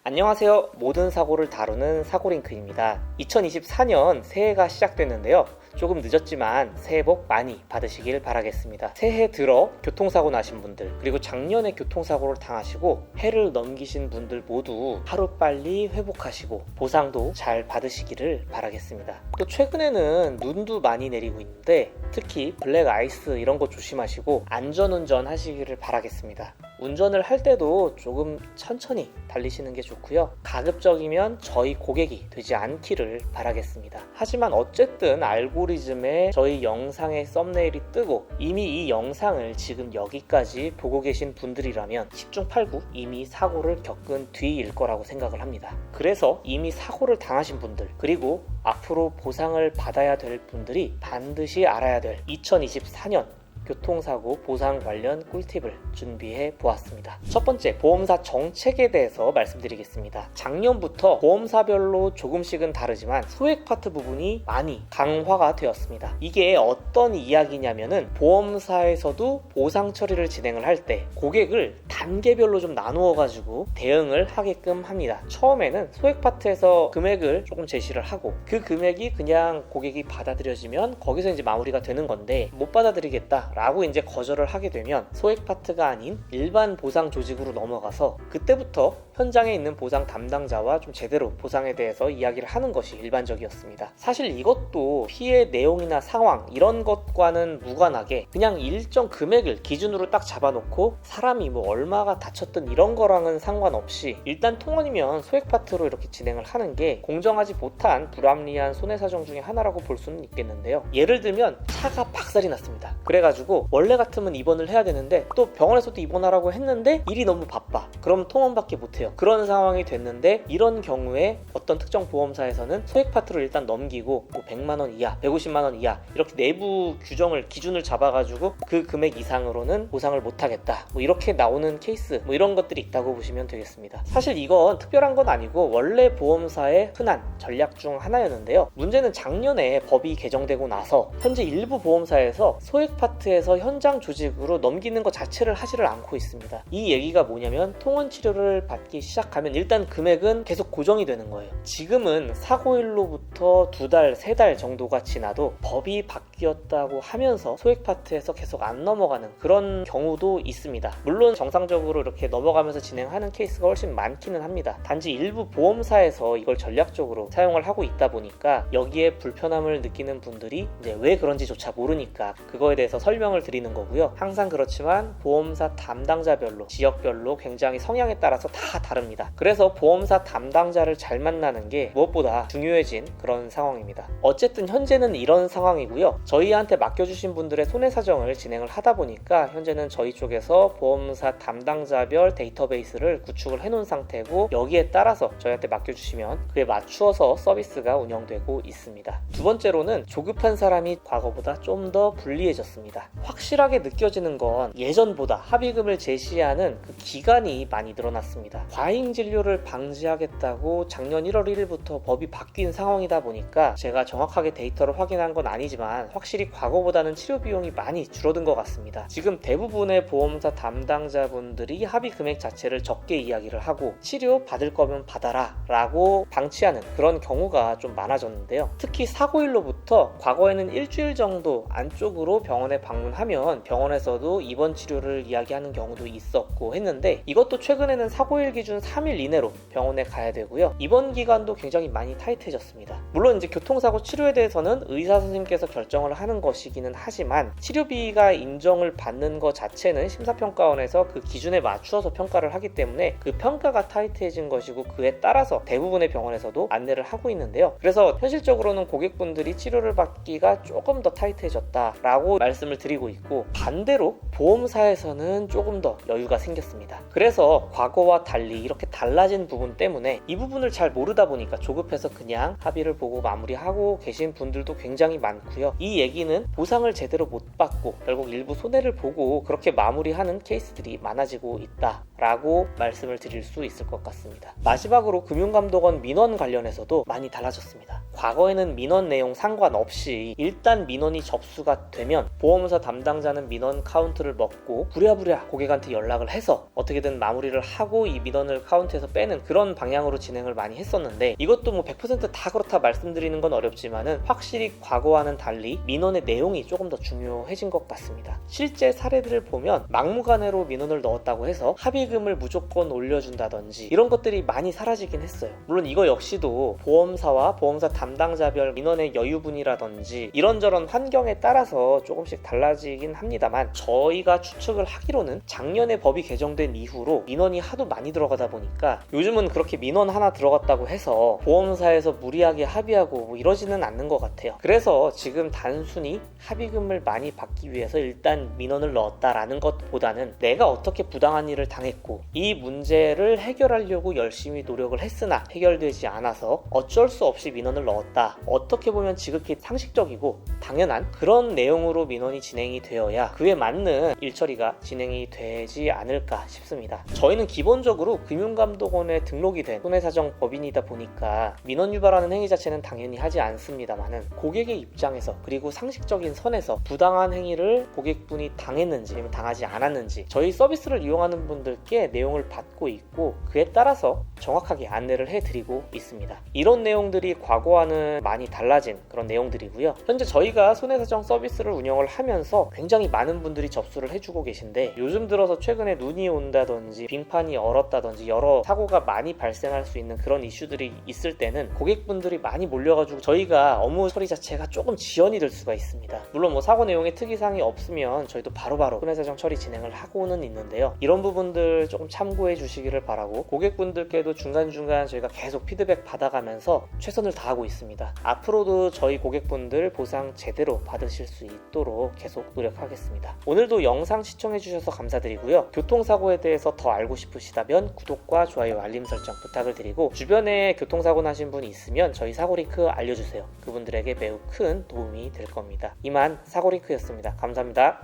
안녕하세요. 모든 사고를 다루는 사고링크입니다. 2024년 새해가 시작됐는데요. 조금 늦었지만 새해 복 많이 받으시길 바라겠습니다. 새해 들어 교통사고 나신 분들, 그리고 작년에 교통사고를 당하시고 해를 넘기신 분들 모두 하루빨리 회복하시고 보상도 잘 받으시기를 바라겠습니다. 또 최근에는 눈도 많이 내리고 있는데 특히 블랙 아이스 이런 거 조심하시고 안전운전 하시기를 바라겠습니다. 운전을 할 때도 조금 천천히 달리시는 게 좋고요. 가급적이면 저희 고객이 되지 않기를 바라겠습니다. 하지만 어쨌든 알고리즘에 저희 영상의 썸네일이 뜨고 이미 이 영상을 지금 여기까지 보고 계신 분들이라면 10중 8구 이미 사고를 겪은 뒤일 거라고 생각을 합니다. 그래서 이미 사고를 당하신 분들, 그리고 앞으로 보상을 받아야 될 분들이 반드시 알아야 될 2024년 교통사고 보상 관련 꿀팁을 준비해 보았습니다. 첫 번째, 보험사 정책에 대해서 말씀드리겠습니다. 작년부터 보험사별로 조금씩은 다르지만 소액 파트 부분이 많이 강화가 되었습니다. 이게 어떤 이야기냐면은 보험사에서도 보상 처리를 진행을 할 때 고객을 단계별로 좀 나누어 가지고 대응을 하게끔 합니다. 처음에는 소액 파트에서 금액을 조금 제시를 하고 그 금액이 그냥 고객이 받아들여지면 거기서 이제 마무리가 되는 건데, 못 받아들이겠다 라고 이제 거절을 하게 되면 소액 파트가 아닌 일반 보상 조직으로 넘어가서 그때부터 현장에 있는 보상 담당자와 좀 제대로 보상에 대해서 이야기를 하는 것이 일반적이었습니다. 사실 이것도 피해 내용이나 상황 이런 것과는 무관하게 그냥 일정 금액을 기준으로 딱 잡아놓고 사람이 뭐 얼마가 다쳤든 이런 거랑은 상관없이 일단 통원이면 소액 파트로 이렇게 진행을 하는 게 공정하지 못한 불합리한 손해사정 중에 하나라고 볼 수는 있겠는데요. 예를 들면 차가 박살이 났습니다. 그래가지고 원래 같으면 입원을 해야 되는데 또 병원에서도 입원하라고 했는데 일이 너무 바빠. 그럼 통원밖에 못해요. 그런 상황이 됐는데 이런 경우에 어떤 특정 보험사에서는 소액 파트로 일단 넘기고 뭐 100만원 이하, 150만원 이하 이렇게 내부 규정을 기준을 잡아가지고 그 금액 이상으로는 보상을 못하겠다. 뭐 이렇게 나오는 케이스 뭐 이런 것들이 있다고 보시면 되겠습니다. 사실 이건 특별한 건 아니고 원래 보험사의 흔한 전략 중 하나였는데요. 문제는 작년에 법이 개정되고 나서 현재 일부 보험사에서 소액 파트에서 현장 조직으로 넘기는 것 자체를 하지를 않고 있습니다. 이 얘기가 뭐냐면 통원 치료를 받기 시작하면 일단 금액은 계속 고정이 되는 거예요. 지금은 사고일로부터 2달, 3달 정도가 지나도 법이 바뀌었다고 하면서 소액 파트에서 계속 안 넘어가는 그런 경우도 있습니다. 물론 정상적으로 이렇게 넘어가면서 진행하는 케이스가 훨씬 많기는 합니다. 단지 일부 보험사에서 이걸 전략적으로 사용을 하고 있다 보니까 여기에 불편함을 느끼는 분들이 이제 왜 그런지조차 모르니까 그거에 대해서 설명을 드리는 거고요. 항상 그렇지만 보험사 담당자별로, 지역별로 굉장히 성향에 따라서 다 다릅니다. 그래서 보험사 담당자를 잘 만나는 게 무엇보다 중요해진 그런 상황입니다. 어쨌든 현재는 이런 상황이고요. 저희한테 맡겨주신 분들의 손해사정을 진행을 하다 보니까 현재는 저희 쪽에서 보험사 담당자별 데이터베이스를 구축을 해놓은 상태고 여기에 따라서 저희한테 맡겨주시면 그에 맞추어서 서비스가 운영되고 있습니다. 두 번째로는 조급한 사람이 과거보다 좀 더 불리해졌습니다. 확실하게 느껴지는 건 예전보다 합의금을 제시하는 그 기간이 많이 늘어났습니다. 과잉 진료를 방지하겠다고 작년 1월 1일부터 법이 바뀐 상황이다 보니까 제가 정확하게 데이터를 확인한 건 아니지만 확실히 과거보다는 치료 비용이 많이 줄어든 것 같습니다. 지금 대부분의 보험사 담당자분들이 합의 금액 자체를 적게 이야기를 하고 치료 받을 거면 받아라 라고 방치하는 그런 경우가 좀 많아졌는데요. 특히 사고일로부터 과거에는 일주일 정도 안쪽으로 병원에 방문하면 병원에서도 입원 치료를 이야기하는 경우도 있었고 했는데 이것도 최근에는 사고일 기준 3일 이내로 병원에 가야 되고요. 입원 기간도 굉장히 많이 타이트해졌습니다. 물론 이제 교통사고 치료에 대해서는 의사 선생님께서 결정을 하는 것이기는 하지만 치료비가 인정을 받는 것 자체는 심사평가원에서 그 기준에 맞추어서 평가를 하기 때문에 그 평가가 타이트해진 것이고 그에 따라서 대부분의 병원에서도 안내를 하고 있는데요. 그래서 현실적으로는 고객분들이 치료를 받기가 조금 더 타이트해졌다라고 말씀을 드리고 있고, 반대로 보험사에서는 조금 더 여유가 생겼습니다. 그래서 과거와 달리 이렇게 달라진 부분 때문에 이 부분을 잘 모르다 보니까 조급해서 그냥 합의를 보고 마무리하고 계신 분들도 굉장히 많고요. 이 이 얘기는 보상을 제대로 못 받고 결국 일부 손해를 보고 그렇게 마무리하는 케이스들이 많아지고 있다라고 말씀을 드릴 수 있을 것 같습니다. 마지막으로 금융감독원 민원 관련해서도 많이 달라졌습니다. 과거에는 민원 내용 상관없이 일단 민원이 접수가 되면 보험사 담당자는 민원 카운트를 먹고 부랴부랴 고객한테 연락을 해서 어떻게든 마무리를 하고 이 민원을 카운트에서 빼는 그런 방향으로 진행을 많이 했었는데, 이것도 뭐 100% 다 그렇다 말씀드리는 건 어렵지만은 확실히 과거와는 달리 민원의 내용이 조금 더 중요해진 것 같습니다. 실제 사례들을 보면 막무가내로 민원을 넣었다고 해서 합의금을 무조건 올려준다든지 이런 것들이 많이 사라지긴 했어요. 물론 이거 역시도 보험사와 보험사 담당자별 민원의 여유분이라든지 이런저런 환경에 따라서 조금씩 달라지긴 합니다만, 저희가 추측을 하기로는 작년에 법이 개정된 이후로 민원이 하도 많이 들어가다 보니까 요즘은 그렇게 민원 하나 들어갔다고 해서 보험사에서 무리하게 합의하고 뭐 이러지는 않는 것 같아요. 그래서 지금 단순히 합의금을 많이 받기 위해서 일단 민원을 넣었다라는 것보다는 내가 어떻게 부당한 일을 당했고 이 문제를 해결하려고 열심히 노력을 했으나 해결되지 않아서 어쩔 수 없이 민원을 넣었다, 어떻게 보면 지극히 상식적이고 당연한 그런 내용으로 민원이 진행이 되어야 그에 맞는 일처리가 진행이 되지 않을까 싶습니다. 저희는 기본적으로 금융감독원에 등록이 된 손해사정 법인이다 보니까 민원 유발하는 행위 자체는 당연히 하지 않습니다만은, 고객의 입장에서 그리고 상식적인 선에서 부당한 행위를 고객분이 당했는지 아니면 당하지 않았는지 저희 서비스를 이용하는 분들께 내용을 받고 있고 그에 따라서 정확하게 안내를 해드리고 있습니다. 이런 내용들이 과거와는 많이 달라진 그런 내용들이고요. 현재 저희가 손해사정 서비스를 운영을 하면서 굉장히 많은 분들이 접수를 해주고 계신데, 요즘 들어서 최근에 눈이 온다든지 빙판이 얼었다든지 여러 사고가 많이 발생할 수 있는 그런 이슈들이 있을 때는 고객분들이 많이 몰려가지고 저희가 업무 처리 자체가 조금 지연이 될 수가 있습니다. 물론 뭐 사고 내용에 특이사항이 없으면 저희도 바로바로 손해사정 처리 진행을 하고는 있는데요. 이런 부분들 조금 참고해 주시기를 바라고, 고객분들께도 중간중간 저희가 계속 피드백 받아가면서 최선을 다하고 있습니다. 앞으로도 저희 고객분들 보상 제대로 받으실 수 있도록 계속 노력하겠습니다. 오늘도 영상 시청해 주셔서 감사드리고요. 교통사고에 대해서 더 알고 싶으시다면 구독과 좋아요, 알림 설정 부탁을 드리고, 주변에 교통사고 나신 분이 있으면 저희 사고링크 알려주세요. 그분들에게 매우 큰 도움이 될 겁니다. 이만 사고링크였습니다. 감사합니다.